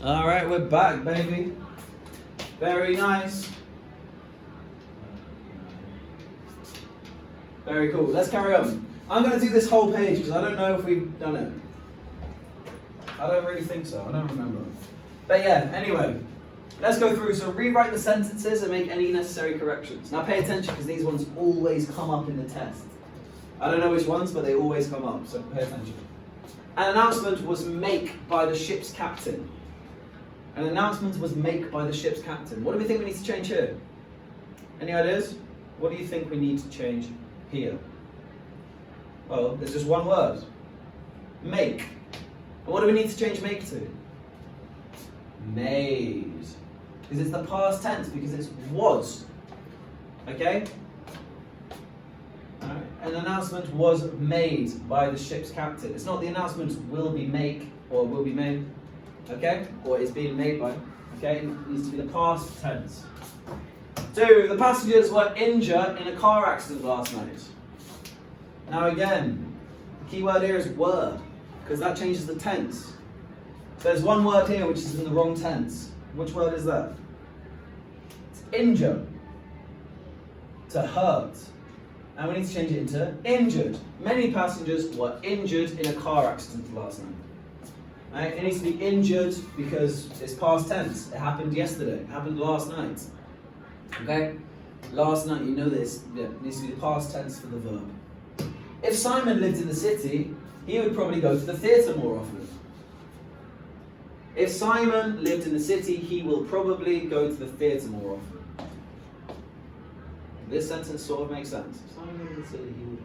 All right, we're back, baby. Very nice. Very cool. Let's carry on. I'm going to do this whole page because I don't know if we've done it. I don't really think so. I don't remember. But yeah, anyway, let's go through. So rewrite the sentences and make any necessary corrections. Now pay attention because these ones always come up in the test. I don't know which ones, but they always come up, so pay attention. An announcement was made by the ship's captain. An announcement was made by the ship's captain. What do we think we need to change here? Any ideas? What do you think we need to change here? Well, there's just one word. Make. And what do we need to change make to? Made. Because it's the past tense, because it's was. Okay? Alright. An announcement was made by the ship's captain. It's not the announcement will be made or will be made. Okay? Or is being made by. Okay? It needs to be the past tense. 2. The passengers were injured in a car accident last night. Now again, the key word here is were, because that changes the tense. So there's one word here which is in the wrong tense. Which word is that? It's injure. To hurt. And we need to change it into injured. Many passengers were injured in a car accident last night. Right? It needs to be injured because it's past tense. It happened yesterday. It happened last night. Okay? Last night, you know this. Yeah, it needs to be the past tense for the verb. If Simon lived in the city, he would probably go to the theatre more often. If Simon lived in the city, he will probably go to the theatre more often. This sentence sort of makes sense. If Simon lived in the city, he would.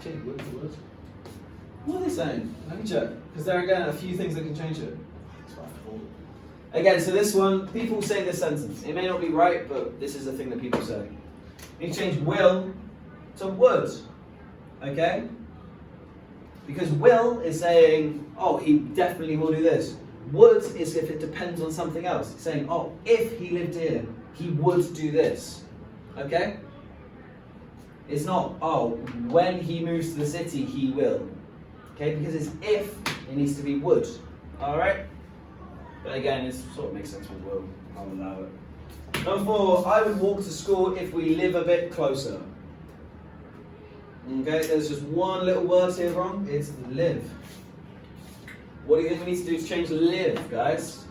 Change word for word. What are they saying? Let me check. Because there are again a few things that can change it. Again, so this one, people say this sentence. It may not be right, but this is the thing that people say. You can change will to would. Okay? Because will is saying, oh, he definitely will do this. Would is if it depends on something else. It's saying, oh, if he lived here, he would do this. Okay? It's not, oh, when he moves to the city, he will. Okay? Because it's if, it needs to be would. Alright? But again, it sort of makes sense with will. I'll allow it. Number 4, I would walk to school if we live a bit closer. Okay, there's just one little word here wrong. It's live. What do you think we need to do to change live, guys?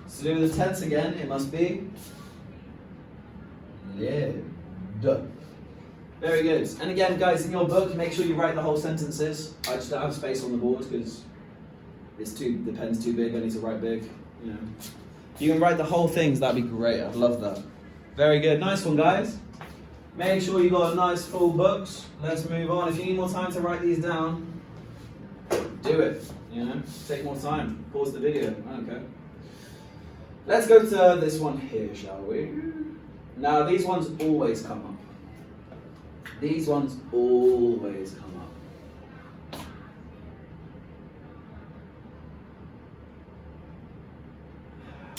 It's to do with the tense again. It must be lived. Very good. And again, guys, in your book, make sure you write the whole sentences. I just don't have space on the board because the pen's too big. I need to write big. You know, if you can write the whole things, that'd be great. I'd love that. Very good. Nice one, guys. Make sure you got a nice full books. Let's move on. If you need more time to write these down, do it. You know, take more time. Pause the video. Okay. Let's go to this one here, shall we? Now, these ones always come up. These ones always come up.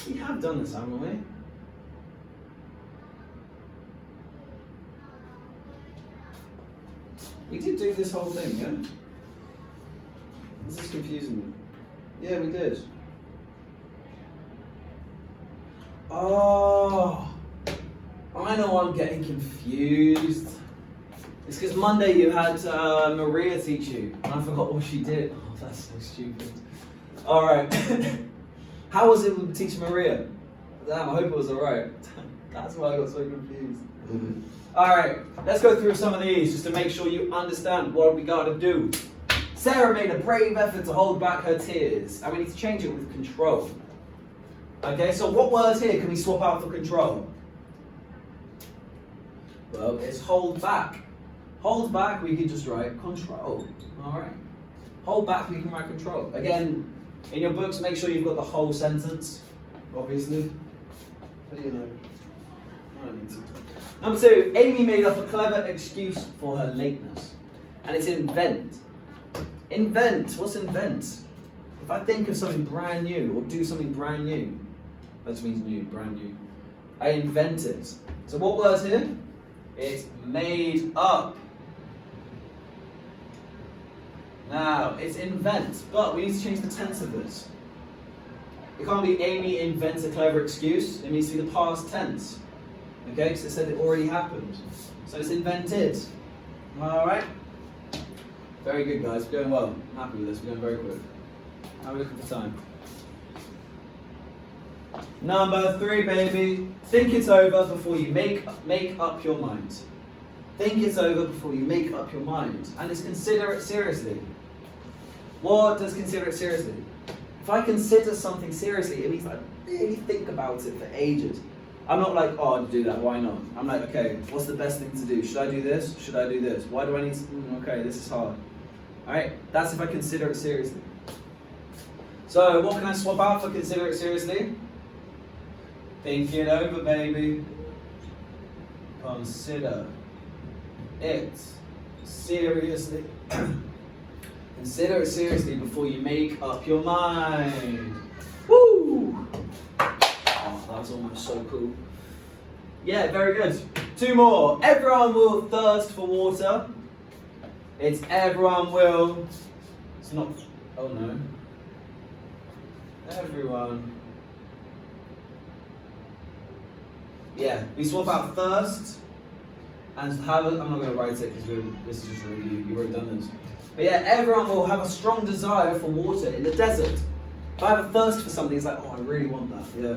We have done this, haven't we? We did do this whole thing, yeah? This is confusing me. Yeah, we did. Oh, I know I'm getting confused. It's because Monday you had Maria teach you, and I forgot what she did. Oh, that's so stupid. Alright. How was it with teaching Maria? Damn, I hope it was alright. That's why I got so confused. Alright, let's go through some of these just to make sure you understand what we gotta do. Sarah made a brave effort to hold back her tears, and we need to change it with control. Okay, so what words here can we swap out for control? Well, it's hold back. Hold back, we can just write control. Alright. Hold back, we can write control. Again, in your books, make sure you've got the whole sentence, obviously. What do you know? I don't need to. Number 2, Amy made up a clever excuse for her lateness. And it's invent. Invent. What's invent? If I think of something brand new or do something brand new, that just means new, brand new. I invent it. So what word's here? It's made up. Now, it's invent, but we need to change the tense of this. It can't be Amy invents a clever excuse. It needs to be the past tense. Okay, because it said it already happened. So it's invented. Alright? Very good, guys. We're going well. I'm happy with this. We're going very quick. How are we looking for time? Number 3, baby. Think it over before you make up your mind. Think it over before you make up your mind. And it's consider it seriously. What does consider it seriously? If I consider something seriously, it means I really think about it for ages. I'm not like, oh, I'd do that, why not? I'm like, okay, what's the best thing to do? Should I do this? Should I do this? Why do I need to, okay, this is hard. Alright, that's if I consider it seriously. So, what can I swap out for consider it seriously? Think it over, baby. Consider it seriously. Consider it seriously before you make up your mind. Woo! Oh, that was almost so cool. Yeah, very good. 2 more. Everyone will thirst for water. It's everyone will. It's not. Oh no. Everyone. Yeah, we swap out thirst and have. I'm not going to write it because this is just a review. You've already done this. But yeah, everyone will have a strong desire for water in the desert. If I have a thirst for something, it's like, oh, I really want that. Yeah,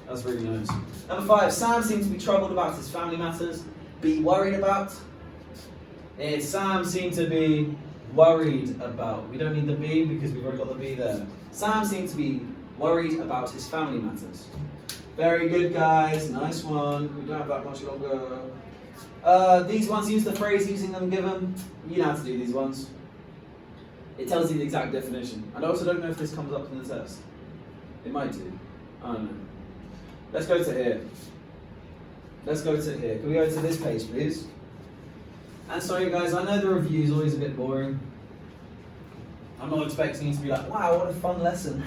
that's really nice. Number 5, Sam seems to be troubled about his family matters. Be worried about. Sam seemed to be worried about. We don't need the be because we've already got the be there. Sam seemed to be worried about his family matters. Very good, guys. Nice one. We don't have that much longer. These ones, use the phrase using them given. You know how to do these ones. It tells you the exact definition. And I also don't know if this comes up in the test. It might do. I don't know. Let's go to here. Let's go to here. Can we go to this page, please? And sorry, guys, I know the review is always a bit boring. I'm not expecting you to be like, wow, what a fun lesson.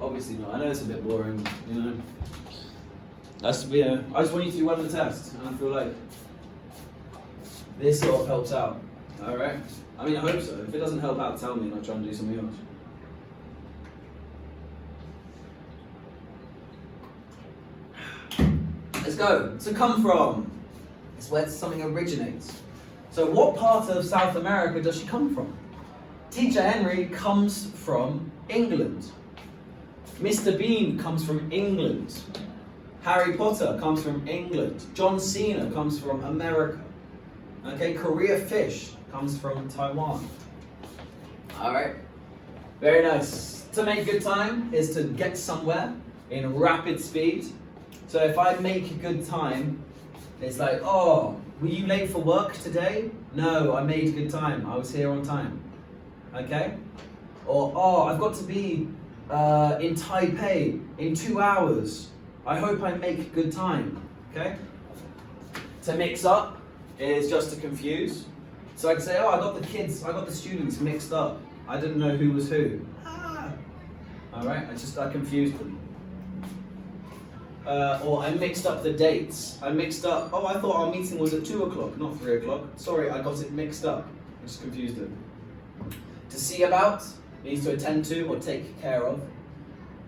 Obviously not. I know it's a bit boring, you know. That's, yeah, I just want you to do well on the test. And I feel like this sort of helps out. Alright? I mean, I hope so. If it doesn't help out, tell me and I'll try and do something else. Let's go. To come from. It's where something originates. So what part of South America does she come from? Teacher Henry comes from England. Mr. Bean comes from England. Harry Potter comes from England. John Cena comes from America. Okay, Korea Fish comes from Taiwan. Alright, very nice. To make good time is to get somewhere in rapid speed. So if I make good time, it's like, oh, were you late for work today? No, I made good time. I was here on time. Okay? Or, oh, I've got to be in Taipei in 2 hours. I hope I make good time. Okay? To mix up is just to confuse. So I can say, oh, I got the students mixed up. I didn't know who was who. Alright, I confused them. Or I mixed up the dates. I mixed up, oh, I thought our meeting was at 2 o'clock, not 3 o'clock. Sorry, I got it mixed up. I just confused them. To see about means to attend to or take care of.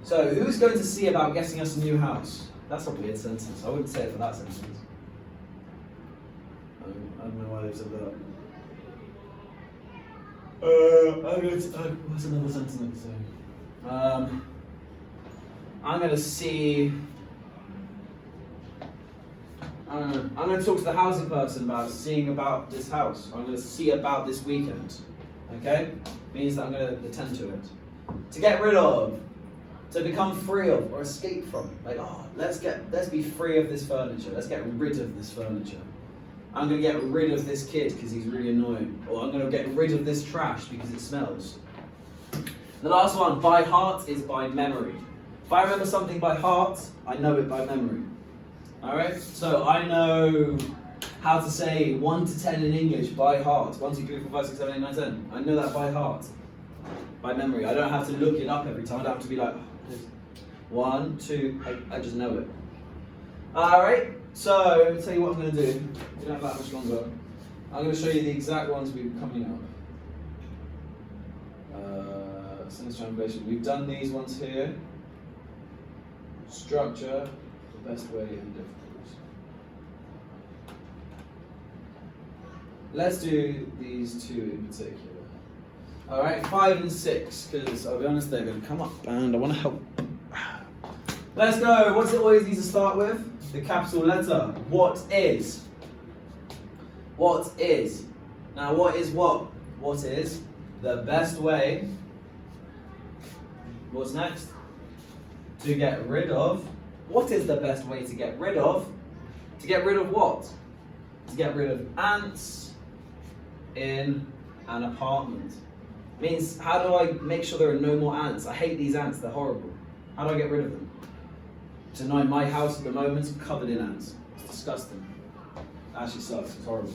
So, who's going to see about getting us a new house? That's a weird sentence. I wouldn't say it for that sentence. I don't know why they said that. What's another sentence I could say? I'm going to see. I don't know. I'm going to talk to the housing person about seeing about this house. I'm going to see about this weekend. Okay? Means that I'm going to attend to it. To get rid of. To become free of or escape from. Like, oh, let's be free of this furniture. Let's get rid of this furniture. I'm going to get rid of this kid because he's really annoying. Or I'm going to get rid of this trash because it smells. The last one, by heart, is by memory. If I remember something by heart, I know it by memory. Alright? So I know how to say 1 to 10 in English by heart. 1, 2, 3, 4, 5, 6, 7, 8, 9, 10. I know that by heart. By memory. I don't have to look it up every time. I don't have to be like, 1, 2, I just know it. Alright, so let me tell you what I'm going to do. We don't have that much longer. I'm going to show you the exact ones we're coming up. Sentence translation. We've done these ones here. Structure, the best way, and difficult. Let's do these two in particular. All right, 5 and 6, because I'll be honest, they're going to come up, and I want to help. Let's go. What does it always need to start with? The capital letter. What is? What is? Now, what is what? What is the best way? What's next? To get rid of. What is the best way to get rid of? To get rid of what? To get rid of ants in an apartment. Means, how do I make sure there are no more ants? I hate these ants, they're horrible. How do I get rid of them? So now in my house at the moment is covered in ants. It's disgusting. It actually sucks, it's horrible.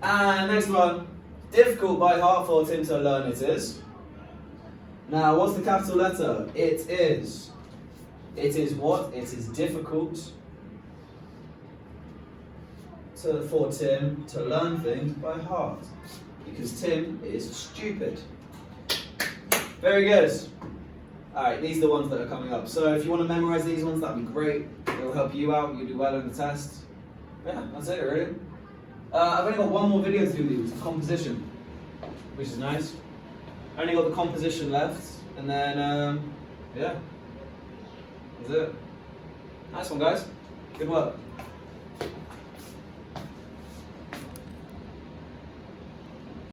And next one. Difficult by heart for Tim to learn it is. Now, what's the capital letter? It is. It is what? It is difficult for Tim to learn things by heart. Because Tim is stupid. Very good. Alright, these are the ones that are coming up. So if you want to memorize these ones, that'd be great. It'll help you out, you'll do well on the test. Yeah, that's it really. I've only got one more video to do with you, composition, which is nice. I only got the composition left, and then, yeah, that's it. Nice one, guys. Good work.